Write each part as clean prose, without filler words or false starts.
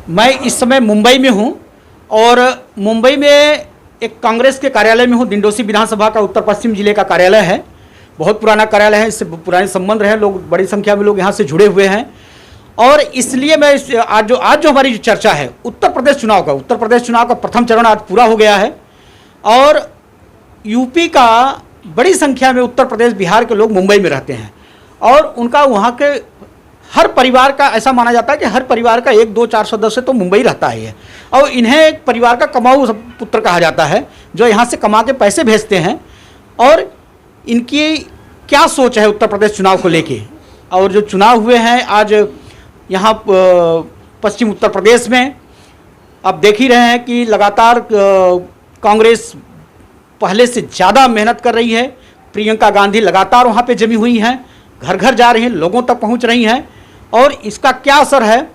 मैं इस समय मुंबई में हूं और मुंबई में एक कांग्रेस के कार्यालय में हूं। दिंडोसी विधानसभा का उत्तर पश्चिम जिले का कार्यालय है। बहुत पुराना कार्यालय है, इससे पुराने संबंध रहे, लोग बड़ी संख्या में लोग यहाँ से जुड़े हुए हैं। और इसलिए मैं आज जो हमारी जो चर्चा है उत्तर प्रदेश चुनाव का प्रथम चरण आज पूरा हो गया है और यूपी का बड़ी संख्या में उत्तर प्रदेश बिहार के लोग मुंबई में रहते हैं और उनका वहाँ के हर परिवार का ऐसा माना जाता है कि हर परिवार का 1, 2, 4 सदस्य तो मुंबई रहता ही है और इन्हें एक परिवार का कमाऊ पुत्र कहा जाता है, जो यहाँ से कमा के पैसे भेजते हैं। और इनकी क्या सोच है उत्तर प्रदेश चुनाव को लेके। और जो चुनाव हुए हैं आज यहाँ पश्चिम उत्तर प्रदेश में, आप देख ही रहे हैं कि लगातार कांग्रेस पहले से ज़्यादा मेहनत कर रही है। प्रियंका गांधी लगातार वहाँ पे जमी हुई हैं, घर घर जा रही हैं, लोगों तक पहुँच रही हैं। और इसका क्या असर है,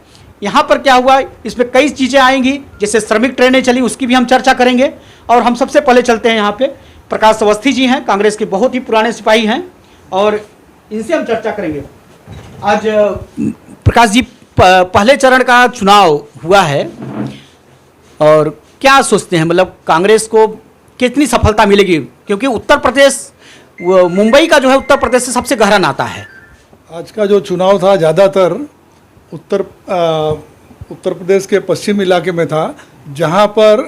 यहाँ पर क्या हुआ, इसमें कई चीज़ें आएंगी। जैसे श्रमिक ट्रेनें चली, उसकी भी हम चर्चा करेंगे। और हम सबसे पहले चलते हैं यहाँ पे प्रकाश अवस्थी जी हैं, कांग्रेस के बहुत ही पुराने सिपाही हैं और इनसे हम चर्चा करेंगे। आज प्रकाश जी, पहले चरण का चुनाव हुआ है और क्या सोचते हैं, मतलब कांग्रेस को कितनी सफलता मिलेगी? क्योंकि उत्तर प्रदेश, मुंबई का जो है उत्तर प्रदेश से सबसे गहरा नाता है। आज का जो चुनाव था ज़्यादातर उत्तर प्रदेश के पश्चिम इलाके में था, जहां पर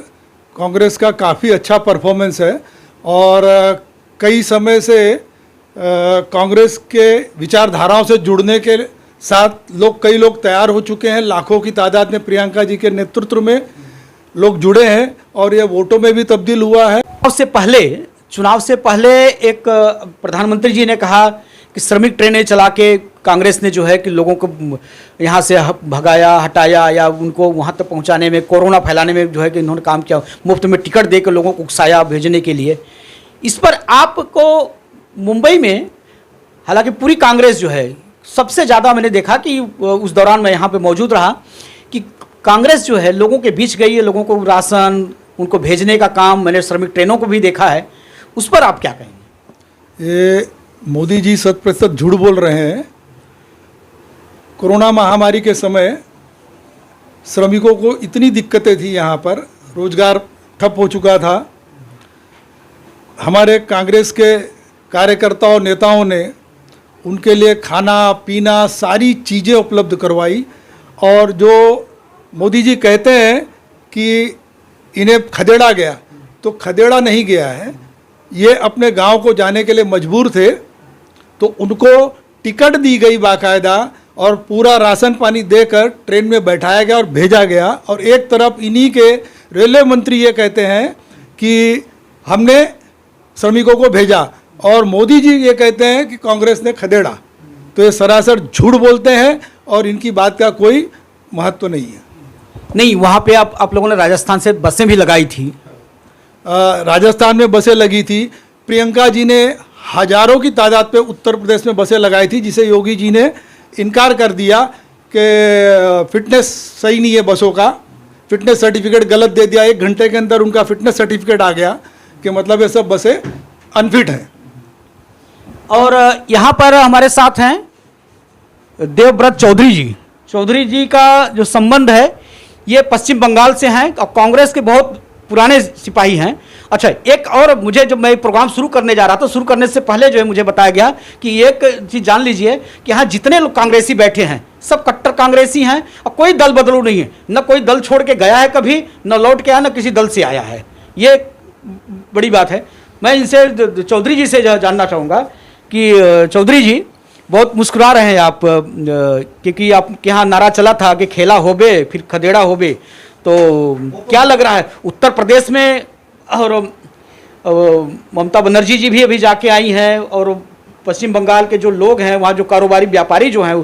कांग्रेस का काफ़ी अच्छा परफॉर्मेंस है और कई समय से कांग्रेस के विचारधाराओं से जुड़ने के साथ कई लोग तैयार हो चुके हैं। लाखों की तादाद में प्रियंका जी के नेतृत्व में लोग जुड़े हैं और ये वोटों में भी तब्दील हुआ है। चुनाव से पहले एक प्रधानमंत्री जी ने कहा कि श्रमिक ट्रेनें चला के कांग्रेस ने जो है कि लोगों को यहाँ से भगाया, हटाया या उनको वहाँ तक पहुँचाने में, कोरोना फैलाने में जो है कि इन्होंने काम किया, मुफ्त में टिकट दे के लोगों को उकसाया भेजने के लिए। इस पर आपको मुंबई में, हालांकि पूरी कांग्रेस जो है, सबसे ज़्यादा मैंने देखा कि उस दौरान मैं यहाँ पे मौजूद रहा कि कांग्रेस जो है लोगों के बीच गई है, लोगों को राशन उनको भेजने का काम, मैंने श्रमिक ट्रेनों को भी देखा है। उस पर आप क्या कहेंगे? ये मोदी जी 100% झूठ बोल रहे हैं। कोरोना महामारी के समय श्रमिकों को इतनी दिक्कतें थी, यहाँ पर रोजगार ठप हो चुका था। हमारे कांग्रेस के कार्यकर्ताओं, नेताओं ने उनके लिए खाना पीना सारी चीज़ें उपलब्ध करवाई। और जो मोदी जी कहते हैं कि इन्हें खदेड़ा गया, तो खदेड़ा नहीं गया है। ये अपने गांव को जाने के लिए मजबूर थे, तो उनको टिकट दी गई बाकायदा और पूरा राशन पानी देकर ट्रेन में बैठाया गया और भेजा गया। और एक तरफ इन्हीं के रेलवे मंत्री ये कहते हैं कि हमने श्रमिकों को भेजा और मोदी जी ये कहते हैं कि कांग्रेस ने खदेड़ा। तो ये सरासर झूठ बोलते हैं और इनकी बात का कोई महत्व नहीं है। नहीं, वहाँ पे आप लोगों ने राजस्थान से बसें भी लगाई थी। राजस्थान में बसें लगी थी। प्रियंका जी ने हजारों की तादाद पे उत्तर प्रदेश में बसें लगाई थी, जिसे योगी जी ने इनकार कर दिया कि फिटनेस सही नहीं है बसों का, फिटनेस सर्टिफिकेट गलत दे दिया। 1 घंटे के अंदर उनका फिटनेस सर्टिफिकेट आ गया कि मतलब ये सब बसें अनफिट हैं। और यहाँ पर हमारे साथ हैं देवव्रत चौधरी जी का जो संबंध है ये पश्चिम बंगाल से हैं और कांग्रेस के बहुत पुराने सिपाही हैं। अच्छा, एक और मुझे, जब मैं प्रोग्राम शुरू करने जा रहा था, शुरू करने से पहले जो है मुझे बताया गया कि एक चीज़ जान लीजिए कि यहाँ जितने लोग कांग्रेसी बैठे हैं सब कट्टर कांग्रेसी हैं और कोई दल बदलू नहीं है। न कोई दल छोड़ के गया है कभी, न लौट के आया, न किसी दल से आया है। ये बड़ी बात है। मैं इनसे, चौधरी जी से जानना चाहूँगा कि चौधरी जी, बहुत मुस्कुरा रहे हैं आप, क्योंकि आपके यहाँ नारा चला था कि खेला होबे फिर खदेड़ा होबे। तो क्या लग रहा है उत्तर प्रदेश में? और ममता बनर्जी जी भी अभी जाके आई हैं और पश्चिम बंगाल के जो लोग हैं वहाँ, जो कारोबारी व्यापारी जो हैं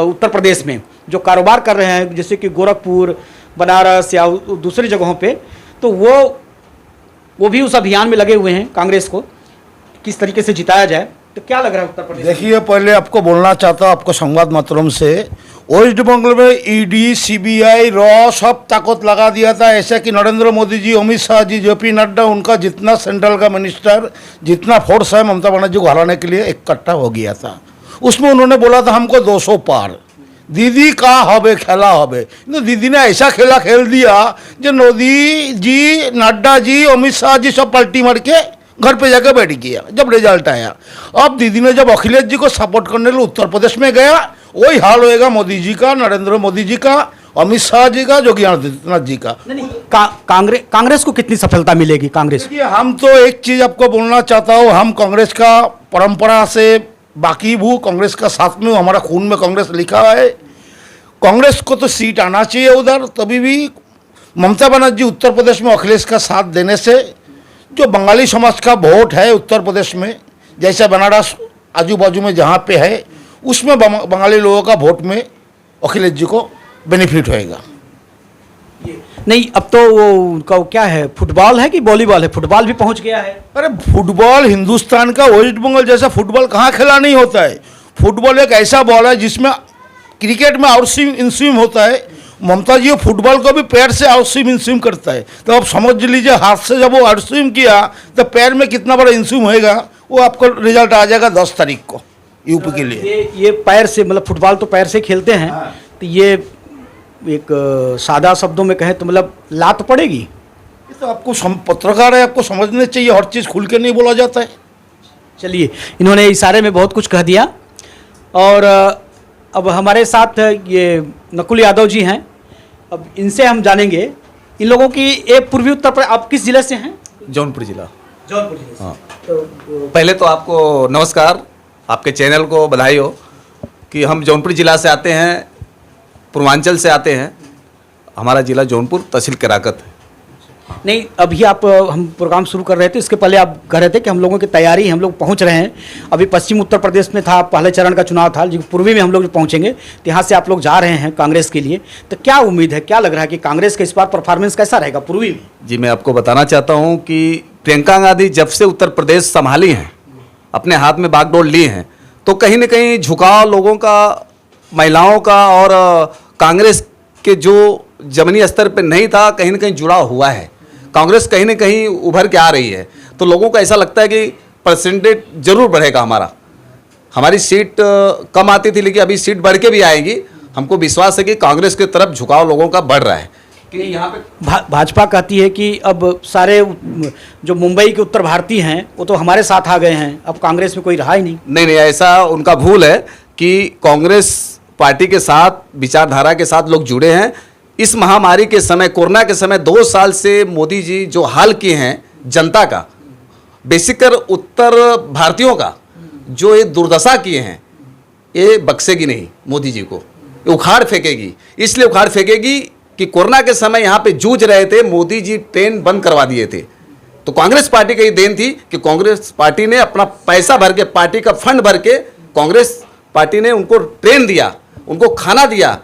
उत्तर प्रदेश में जो कारोबार कर रहे हैं, जैसे कि गोरखपुर, बनारस या दूसरी जगहों पे, तो वो भी उस अभियान में लगे हुए हैं कांग्रेस को किस तरीके से जिताया जाए। तो क्या लग रहा है उत्तर प्रदेश? देखिए, पहले आपको बोलना चाहता हूँ आपको संवाद माध्यम से, वेस्ट बंगाल में ईडी, सीबीआई, रॉ सब ताकत लगा दिया था, ऐसा कि नरेंद्र मोदी जी, अमित शाह जी, जेपी नड्डा, उनका जितना सेंट्रल का मिनिस्टर, जितना फोर्स है ममता बनर्जी को हराने के लिए इकट्ठा हो गया था। उसमें उन्होंने बोला था हमको 200 पार। दीदी का हबे खेला हबे, तो दीदी ने ऐसा खेला खेल दिया जो मोदी जी, नड्डा जी, अमित शाह जी सब पलटी मार के घर पे जाकर बैठ गया जब रिजल्ट आया। अब दीदी ने जब अखिलेश जी को सपोर्ट करने के लिए उत्तर प्रदेश में गया, वही हाल होएगा मोदी जी का, नरेंद्र मोदी जी का, अमित शाह जी का, योगी आदित्यनाथ जी का। कांग्रेस को कितनी सफलता मिलेगी? कांग्रेस देखिए, हम तो एक चीज़ आपको बोलना चाहता हूँ, हम कांग्रेस का परंपरा से बाकी हूँ, कांग्रेस का साथ में हूँ, हमारा खून में कांग्रेस लिखा है। कांग्रेस को तो सीट आना चाहिए उधर, तभी भी ममता बनर्जी उत्तर प्रदेश में अखिलेश का साथ देने से जो बंगाली समाज का वोट है उत्तर प्रदेश में, जैसे बनारस आजू बाजू में जहाँ पे है, उसमें बंगाली लोगों का वोट में अखिलेश जी को बेनिफिट होएगा। नहीं, अब तो वो उनका क्या है, फुटबॉल है कि वॉलीबॉल है? फुटबॉल भी पहुंच गया है। अरे फुटबॉल हिंदुस्तान का, वेस्ट बंगाल जैसा फुटबॉल कहाँ खेला नहीं होता है। फुटबॉल एक ऐसा बॉल है जिसमें क्रिकेट में आउट स्विम इन स्विम होता है, ममता जी फुटबॉल को भी पैर से आउट स्विम इन स्विम करता है। तो आप समझ लीजिए, हाथ से जब वो आउट स्विम किया तो पैर में कितना बड़ा इन स्विम होएगा, वो आपको रिजल्ट आ जाएगा 10 तारीख को यूपी के लिए। ये पैर से, मतलब फुटबॉल तो पैर से खेलते हैं। तो ये एक सादा शब्दों में कहें तो मतलब लात पड़ेगी। ये तो आपको पत्रकार है, आपको समझने चाहिए, हर चीज़ खुल के नहीं बोला जाता है। चलिए, इन्होंने इशारे में बहुत कुछ कह दिया। और अब हमारे साथ ये नकुल यादव जी हैं, अब इनसे हम जानेंगे इन लोगों की। एक पूर्वी उत्तर प्रदेश, आप किस जिले से हैं? जौनपुर जिला। जौनपुर जिले से। हाँ। तो पहले तो आपको नमस्कार, आपके चैनल को बधाई हो कि हम जौनपुर जिला से आते हैं, पूर्वांचल से आते हैं। हमारा जिला जौनपुर, तहसील केराकत है। नहीं, अभी आप हम प्रोग्राम शुरू कर रहे थे, इसके पहले आप कह रहे थे कि हम लोगों की तैयारी, हम लोग पहुंच रहे हैं। अभी पश्चिम उत्तर प्रदेश में था, पहले चरण का चुनाव था, जो पूर्वी में हम लोग पहुंचेंगे। तो यहाँ से आप लोग जा रहे हैं कांग्रेस के लिए, तो क्या उम्मीद है, क्या लग रहा है कि कांग्रेस का इस बार परफॉर्मेंस कैसा रहेगा पूर्वी में? जी, मैं आपको बताना चाहता हूँ कि प्रियंका गांधी जब से उत्तर प्रदेश संभाली हैं, अपने हाथ में बागडोर ली हैं, तो कहीं ना कहीं झुकाव लोगों का, महिलाओं का और कांग्रेस के जो जमीनी स्तर पर नहीं था, कहीं ना कहीं जुड़ाव हुआ है। कांग्रेस कहीं ना कहीं उभर के आ रही है, तो लोगों को ऐसा लगता है कि परसेंटेज जरूर बढ़ेगा हमारी सीट कम आती थी, लेकिन अभी सीट बढ़ के भी आएगी। हमको विश्वास है कि कांग्रेस की तरफ झुकाव लोगों का बढ़ रहा है। कि यहाँ पे भाजपा कहती है कि अब सारे जो मुंबई के उत्तर भारतीय हैं वो तो हमारे साथ आ गए हैं, अब कांग्रेस में कोई रहा ही नहीं। नहीं, ऐसा उनका भूल है कि कांग्रेस पार्टी के साथ, विचारधारा के साथ लोग जुड़े हैं। इस महामारी के समय, कोरोना के समय 2 साल से मोदी जी जो हाल किए हैं जनता का, बेसिकर उत्तर भारतीयों का जो ये दुर्दशा किए हैं, ये बख्शेगी नहीं मोदी जी को, ये उखाड़ फेंकेगी। इसलिए उखाड़ फेंकेगी कि कोरोना के समय यहाँ पे जूझ रहे थे, मोदी जी ट्रेन बंद करवा दिए थे। तो कांग्रेस पार्टी का ये देन थी कि कांग्रेस पार्टी ने अपना पैसा भर के, पार्टी का फंड भर के, कांग्रेस पार्टी ने उनको ट्रेन दिया, उनको खाना दिया।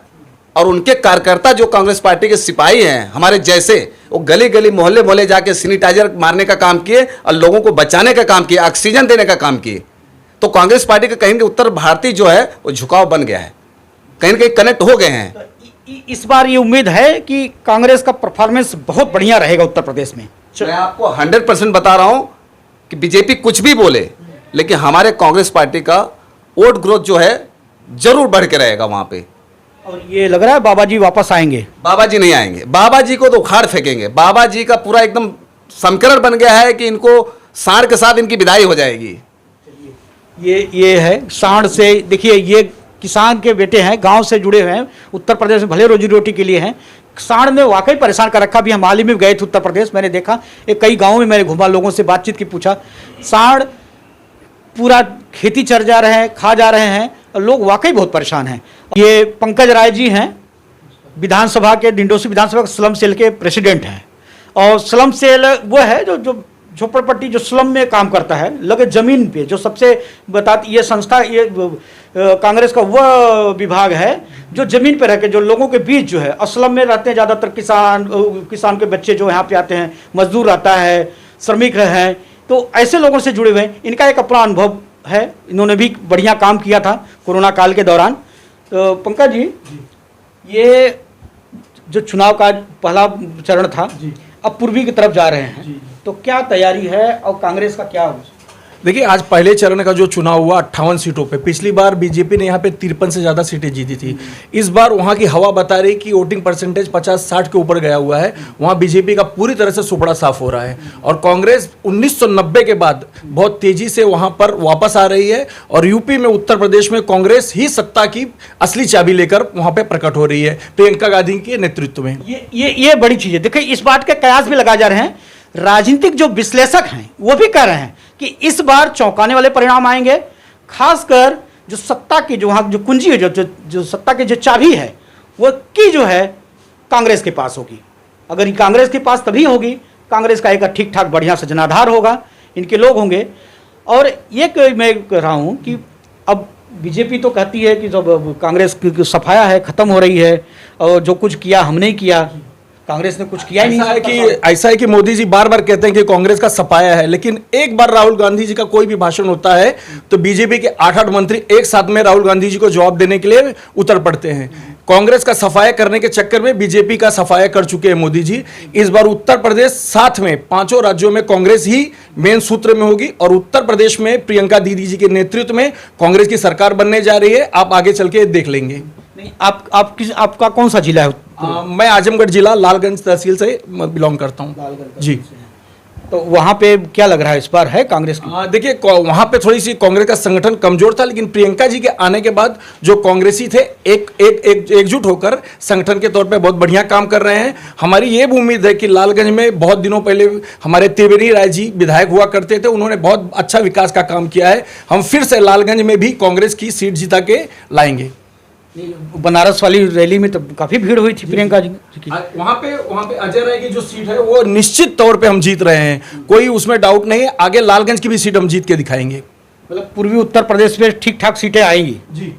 और उनके कार्यकर्ता जो कांग्रेस पार्टी के सिपाही हैं हमारे जैसे, वो गली गली मोहल्ले मोहल्ले जाके सैनिटाइजर मारने का काम किए और लोगों को बचाने का काम किए, ऑक्सीजन देने का काम किए। तो कांग्रेस पार्टी का कहीं उत्तर भारतीय जो है वो झुकाव बन गया है, कहीं ना कहीं कनेक्ट हो गए हैं। तो इस बार ये उम्मीद है कि कांग्रेस का परफॉर्मेंस बहुत बढ़िया रहेगा उत्तर प्रदेश में। मैं आपको 100% बता रहा हूं कि बीजेपी कुछ भी बोले, लेकिन हमारे कांग्रेस पार्टी का वोट ग्रोथ जो है जरूर बढ़ के रहेगा वहां पे। और ये लग रहा है बाबा जी वापस आएंगे? बाबा जी नहीं आएंगे, बाबा जी को तो उखाड़ फेंकेंगे। बाबा जी का पूरा एकदम समीकरण बन गया है कि इनको सांड के साथ इनकी विदाई हो जाएगी। ये है सांड से। देखिए, ये किसान के बेटे हैं, गांव से जुड़े हुए हैं, उत्तर प्रदेश में भले रोजी रोटी के लिए हैं। सांड ने वाकई परेशान कर रखा। अभी हम हाल ही में गए थे उत्तर प्रदेश, मैंने देखा एक कई गाँव में मैंने घूमा, लोगों से बातचीत की, पूछा, सांड पूरा खेती चर जा रहे हैं, खा जा रहे हैं, और लोग वाकई बहुत परेशान हैं। ये पंकज राय जी हैं, विधानसभा के, डिंडोसी विधानसभा के स्लम सेल के प्रेसिडेंट हैं। और स्लम सेल वो है जो झोपड़पट्टी, जो स्लम में काम करता है, लगे जमीन पे, जो सबसे बताती ये संस्था, ये कांग्रेस का वह विभाग है जो जमीन पे रह के, जो लोगों के बीच जो है, असलम में रहते हैं ज़्यादातर किसान के बच्चे जो यहाँ पे आते हैं, मजदूर आता है, श्रमिक हैं, तो ऐसे लोगों से जुड़े हुए हैं। इनका एक अपना अनुभव है, इन्होंने भी बढ़िया काम किया था कोरोना काल के दौरान। तो पंकज जी, ये जो चुनाव का पहला चरण था, अब पूर्वी की तरफ जा रहे हैं, तो क्या तैयारी है और कांग्रेस का क्या? देखिए, आज पहले चरण का जो चुनाव हुआ 58 सीटों पे, पिछली बार बीजेपी ने यहाँ पे 53 से ज़्यादा सीटें जीती थी। इस बार वहाँ की हवा बता रही कि वोटिंग परसेंटेज 50-60 के ऊपर गया हुआ है। वहाँ बीजेपी का पूरी तरह से सुपड़ा साफ हो रहा है और कांग्रेस 1990 के बाद बहुत तेजी से वहाँ पर वापस आ रही है और यूपी में, उत्तर प्रदेश में कांग्रेस ही सत्ता की असली चाबी लेकर वहाँ पे प्रकट हो रही है प्रियंका गांधी के नेतृत्व में। ये बड़ी चीज़ है। देखिए, इस बात के कयास भी लगाए जा रहे हैं, राजनीतिक जो विश्लेषक हैं वो भी कह रहे हैं कि इस बार चौंकाने वाले परिणाम आएंगे। खासकर जो सत्ता की जो वहाँ जो कुंजी है, जो सत्ता की जो चाबी है वो की जो है कांग्रेस के पास होगी। अगर ये कांग्रेस के पास तभी होगी, कांग्रेस का एक ठीक ठाक बढ़िया सा जनाधार होगा, इनके लोग होंगे। और ये मैं कह रहा हूँ कि अब बीजेपी तो कहती है कि जब कांग्रेस की सफाया है, ख़त्म हो रही है और जो कुछ किया हमने किया, कांग्रेस ने कुछ किया ही नहीं। ऐसा है कि मोदी जी बार बार कहते हैं कि कांग्रेस का सफाया है, लेकिन एक बार राहुल गांधी जी का कोई भी भाषण होता है तो बीजेपी के 8-8 मंत्री एक साथ में राहुल गांधी जी को जवाब देने के लिए उतर पड़ते हैं। कांग्रेस का सफाया करने के चक्कर में बीजेपी का सफाया कर चुके हैं मोदी जी। इस बार उत्तर प्रदेश साथ में 5 राज्यों में कांग्रेस ही मेन सूत्र में होगी और उत्तर प्रदेश में प्रियंका दीदी जी के नेतृत्व में कांग्रेस की सरकार बनने जा रही है। आप आगे चल के देख लेंगे। नहीं, आपका कौन सा जिला है? मैं आजमगढ़ जिला लालगंज तहसील से बिलोंग करता हूँ जी। तो वहाँ पे क्या लग रहा है इस बार है कांग्रेस की? देखिए, वहाँ पे थोड़ी सी कांग्रेस का संगठन कमजोर था, लेकिन प्रियंका जी के आने के बाद जो कांग्रेसी थे एकजुट होकर संगठन के तौर पे बहुत बढ़िया काम कर रहे हैं। हमारी ये भी उम्मीद है कि लालगंज में बहुत दिनों पहले हमारे त्रिवेणी राय जी विधायक हुआ करते थे, उन्होंने बहुत अच्छा विकास का काम किया है। हम फिर से लालगंज में भी कांग्रेस की सीट जिता के लाएंगे। बनारस वाली रैली में तो काफी भीड़ हुई थी प्रियंका जी की। वहाँ पे अजय राय की जो सीट है वो निश्चित तौर पे हम जीत रहे हैं, कोई उसमें डाउट नहीं है। आगे लालगंज की भी सीट हम जीत के दिखाएंगे। मतलब पूर्वी उत्तर प्रदेश में ठीक ठाक सीटें आएंगी जी।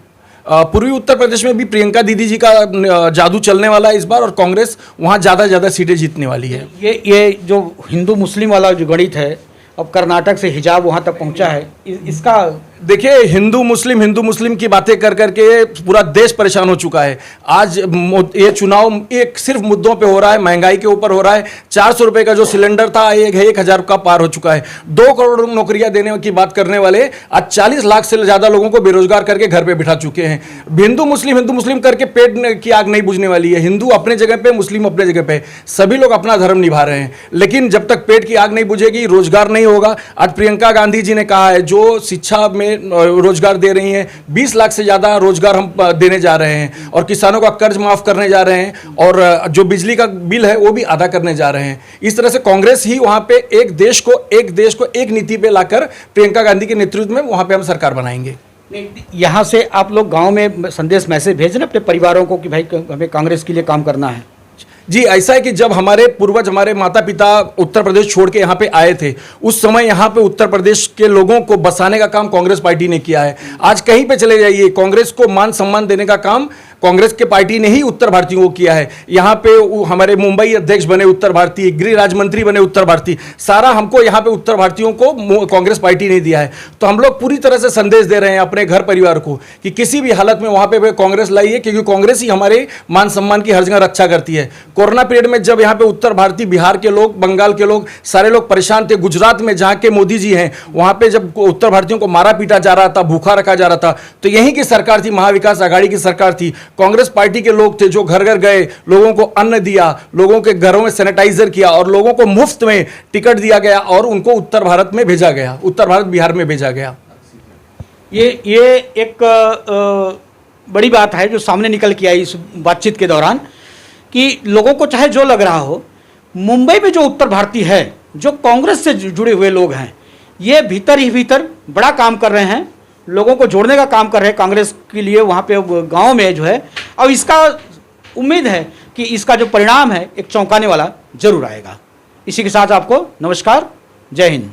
पूर्वी उत्तर प्रदेश में भी प्रियंका दीदी जी का जादू चलने वाला है इस बार और कांग्रेस वहाँ ज़्यादा सीटें जीतने वाली है। ये जो हिंदू मुस्लिम वाला जो गणित है, अब कर्नाटक से हिजाब वहाँ तक पहुँचा है, इसका देखिए, हिंदू मुस्लिम की बातें कर करके पूरा देश परेशान हो चुका है। आज ये चुनाव एक सिर्फ मुद्दों पे हो रहा है, महंगाई के ऊपर हो रहा है। 400 रुपये का जो सिलेंडर था 1,000 का पार हो चुका है। 2 करोड़ नौकरियां देने की बात करने वाले आज 40 लाख से ज़्यादा लोगों को बेरोजगार करके घर पे बिठा चुके हैं। हिंदू मुस्लिम करके पेट की आग नहीं बुझने वाली है। हिंदू अपने जगह पे, मुस्लिम अपने जगह पे, सभी लोग अपना धर्म निभा रहे हैं, लेकिन जब तक पेट की आग नहीं बुझेगी, रोजगार नहीं होगा। आज प्रियंका गांधी जी ने कहा है जो शिक्षा में रोजगार दे रही हैं, 20 लाख से ज्यादा रोजगार हम देने जा रहे हैं और किसानों का कर्ज माफ करने जा रहे हैं और जो बिजली का बिल है वो भी अदा करने जा रहे हैं। इस तरह से कांग्रेस ही वहां पे एक देश को एक नीति पे लाकर प्रियंका गांधी के नेतृत्व में वहां पे हम सरकार बनाएंगे। यहाँ से आप लोग गांव में संदेश मैसेज भेज रहे अपने परिवारों को कि भाई हमें कांग्रेस के लिए काम करना है? जी, ऐसा है कि जब हमारे पूर्वज, हमारे माता पिता उत्तर प्रदेश छोड़ के यहाँ पे आए थे, उस समय यहाँ पे उत्तर प्रदेश के लोगों को बसाने का काम कांग्रेस पार्टी ने किया है। आज कहीं पे चले जाइए, कांग्रेस को मान सम्मान देने का काम कांग्रेस के पार्टी ने ही उत्तर भारतीयों को किया है। यहाँ पे हमारे मुंबई अध्यक्ष बने उत्तर भारतीय, गृह राज्य मंत्री बने उत्तर भारतीय, सारा हमको यहाँ पे उत्तर भारतीयों को कांग्रेस पार्टी ने दिया है। तो हम लोग पूरी तरह से संदेश दे रहे हैं अपने घर परिवार को कि किसी भी हालत में वहाँ पे कांग्रेस लाइए, क्योंकि कांग्रेस ही हमारे मान सम्मान की हर जगह रक्षा करती है। कोरोना पीरियड में जब यहाँ पे उत्तर भारतीय, बिहार के लोग, बंगाल के लोग, सारे लोग परेशान थे, गुजरात में जहाँ के मोदी जी हैं वहाँ पे जब उत्तर भारतीयों को मारा पीटा जा रहा था, भूखा रखा जा रहा था, तो यहीं की सरकार थी, महाविकास आघाड़ी की सरकार थी। कांग्रेस पार्टी के लोग थे जो घर घर गए, लोगों को अन्न दिया, लोगों के घरों में सैनिटाइजर किया और लोगों को मुफ्त में टिकट दिया गया और उनको उत्तर भारत में भेजा गया, उत्तर भारत बिहार में भेजा गया। ये एक बड़ी बात है जो सामने निकल के आई इस बातचीत के दौरान कि लोगों को चाहे जो लग रहा हो, मुंबई में जो उत्तर भारतीय है, जो कांग्रेस से जुड़े हुए लोग हैं, ये भीतर ही भीतर बड़ा काम कर रहे हैं, लोगों को जोड़ने का काम कर रहे हैं कांग्रेस के लिए वहाँ पे गांव में जो है। और इसका उम्मीद है कि इसका जो परिणाम है एक चौंकाने वाला जरूर आएगा। इसी के साथ आपको नमस्कार, जय हिंद।